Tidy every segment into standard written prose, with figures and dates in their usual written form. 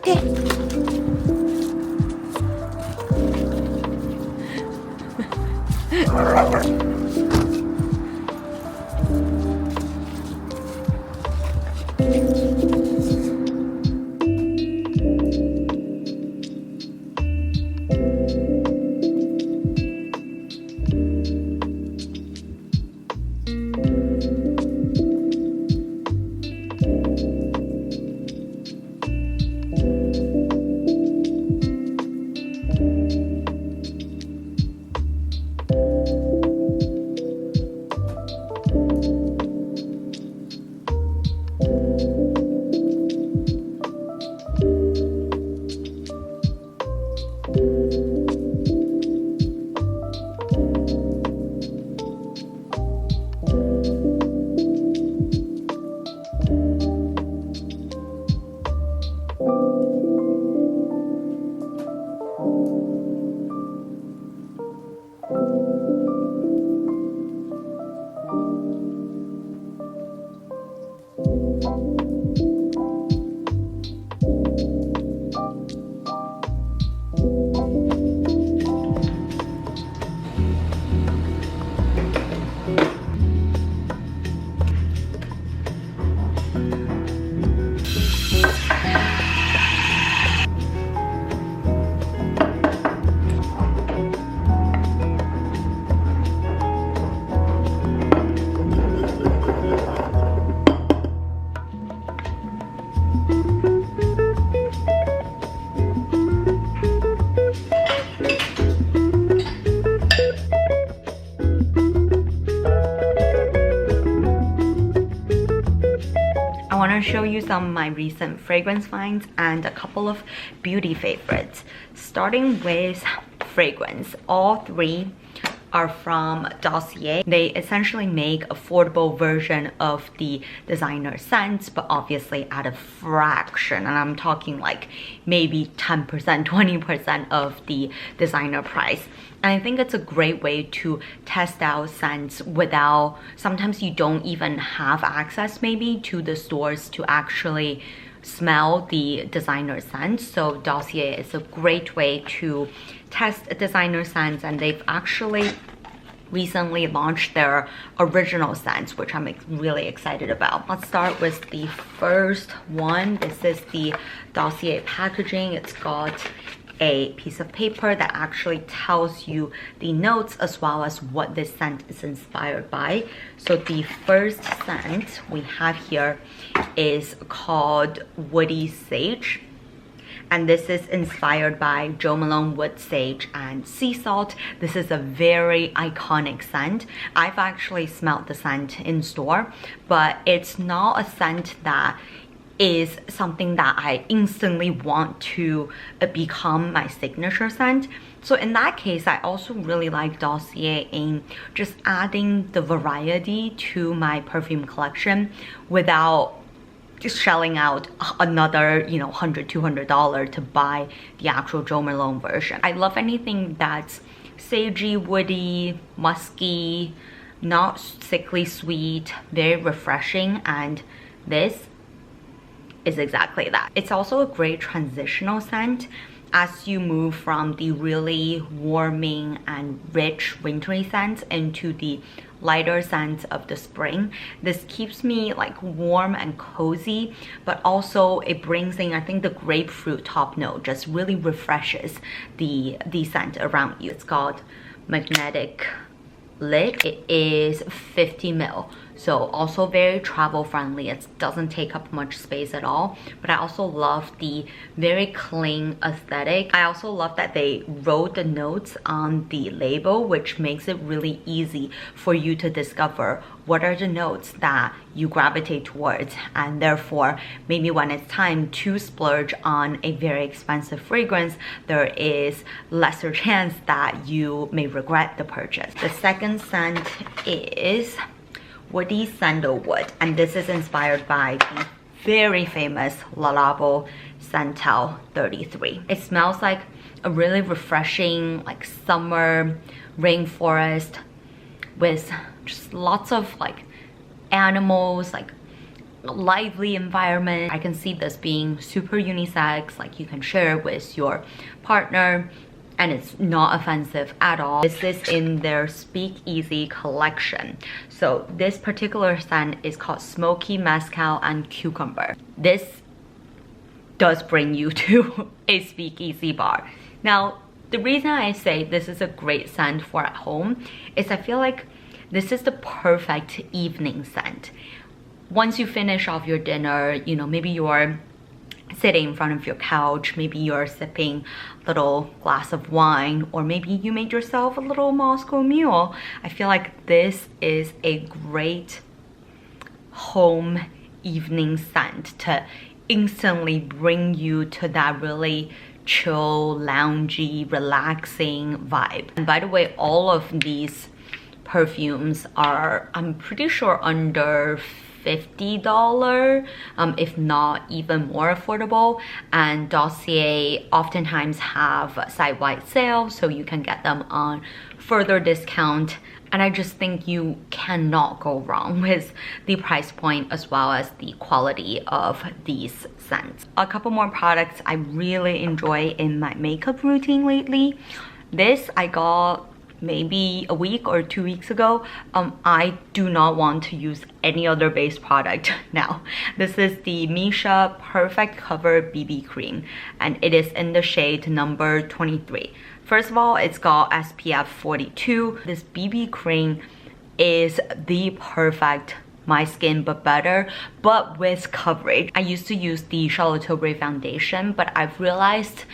Okay. I want to show you some of my recent fragrance finds and a couple of beauty favorites. Starting with fragrance, all three are from Dossier. They essentially make affordable version of the designer scents, but obviously at a fraction, and I'm talking like maybe 10%, 20% of the designer price. And I think it's a great way to test out scents without, sometimes you don't even have access maybe to the stores to actually smell the designer scents. So Dossier is a great way to test designer scents, and they've actually recently launched their original scents, which I'm really excited about. Let's start with the first one. This is the Dossier packaging. It's got a piece of paper that actually tells you the notes as well as what this scent is inspired by. So the first scent we have here is called Woody Sage, and this is inspired by Jo Malone Wood Sage and Sea Salt. This is a very iconic scent. I've actually smelled the scent in store, but it's not a scent that is something that I instantly want to become my signature scent. So in that case, I also really like Dossier in just adding the variety to my perfume collection without just shelling out another, you know, $100, $200 to buy the actual Jo Malone version. I love anything that's sagey, woody, musky, not sickly sweet, very refreshing, and this is exactly that. It's also a great transitional scent as you move from the really warming and rich wintry scents into the lighter scents of the spring. This keeps me like warm and cozy, but also it brings in, I think, the grapefruit top note just really refreshes the scent around you. It's called Magnetic Lid. It is 50 ml. So also very travel friendly. It doesn't take up much space at all. But I also love the very clean aesthetic. I also love that they wrote the notes on the label, which makes it really easy for you to discover what are the notes that you gravitate towards, and therefore maybe when it's time to splurge on a very expensive fragrance, there is lesser chance that you may regret the purchase. The second scent is Woody Sandalwood, and this is inspired by the very famous Le Labo Sandal 33. It smells like a really refreshing, like summer rainforest with just lots of like animals, like lively environment. I can see this being super unisex, like you can share with your partner and it's not offensive at all. This is in their Speakeasy collection. So this particular scent is called Smoky Mezcal and Cucumber. This does bring you to a speakeasy bar. Now, the reason I say this is a great scent for at home is I feel like this is the perfect evening scent. Once you finish off your dinner, you know, maybe you're sitting in front of your couch, maybe you're sipping a little glass of wine, or maybe you made yourself a little Moscow Mule. I feel like this is a great home evening scent to instantly bring you to that really chill, loungy, relaxing vibe. And by the way, all of these perfumes are, I'm pretty sure, under $50, if not even more affordable. And Dossier oftentimes have site-wide sales, so you can get them on further discount. And I just think you cannot go wrong with the price point as well as the quality of these scents. A couple more products I really enjoy in my makeup routine lately. This I got maybe a week or 2 weeks ago. I do not want to use any other base product now. This is the Misha Perfect Cover BB Cream, and it is in the shade number 23. First of all, it's got SPF 42. This BB cream is the perfect my skin but better, but with coverage. I used to use the Charlotte Tilbury foundation, but I've realized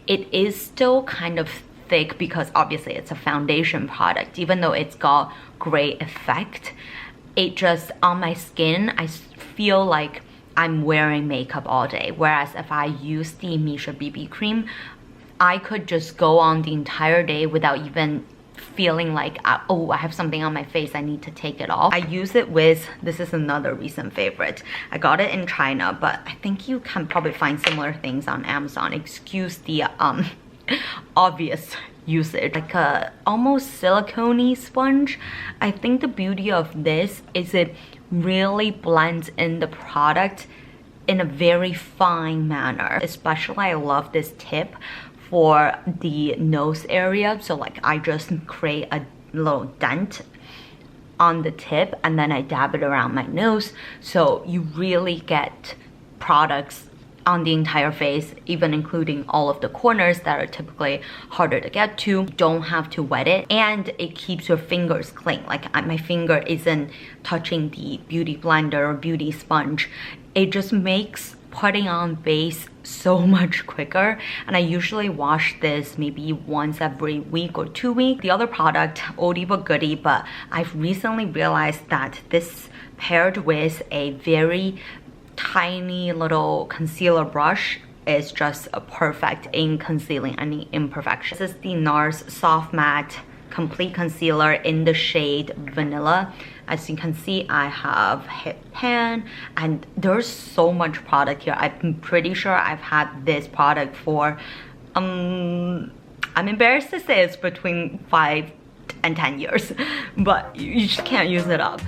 it is still kind of thick because obviously it's a foundation product. Even though it's got great effect, it just, on my skin, I feel like I'm wearing makeup all day. Whereas if I use the Misha BB cream, I could just go on the entire day without even feeling like, oh, I have something on my face, I need to take it off. I use it with, this is another recent favorite. I got it in China, but I think you can probably find similar things on Amazon. Excuse the obvious usage. Like a almost silicone-y sponge. I think the beauty of this is it really blends in the product in a very fine manner. Especially I love this tip for the nose area. So like I just create a little dent on the tip and then I dab it around my nose. So you really get products on the entire face, even including all of the corners that are typically harder to get to. You don't have to wet it, and it keeps your fingers clean. Like my finger isn't touching the beauty blender or beauty sponge. It just makes putting on base so much quicker, and I usually wash this maybe once every week or 2 weeks. The other product, oldie but goodie, but I've recently realized that this paired with a very tiny little concealer brush is just perfect in concealing any imperfections. This is the NARS Soft Matte Complete Concealer in the shade Vanilla. As you can see, I have hit pan, and there's so much product here. I'm pretty sure I've had this product for, I'm embarrassed to say it's between 5 and 10 years, but you just can't use it up.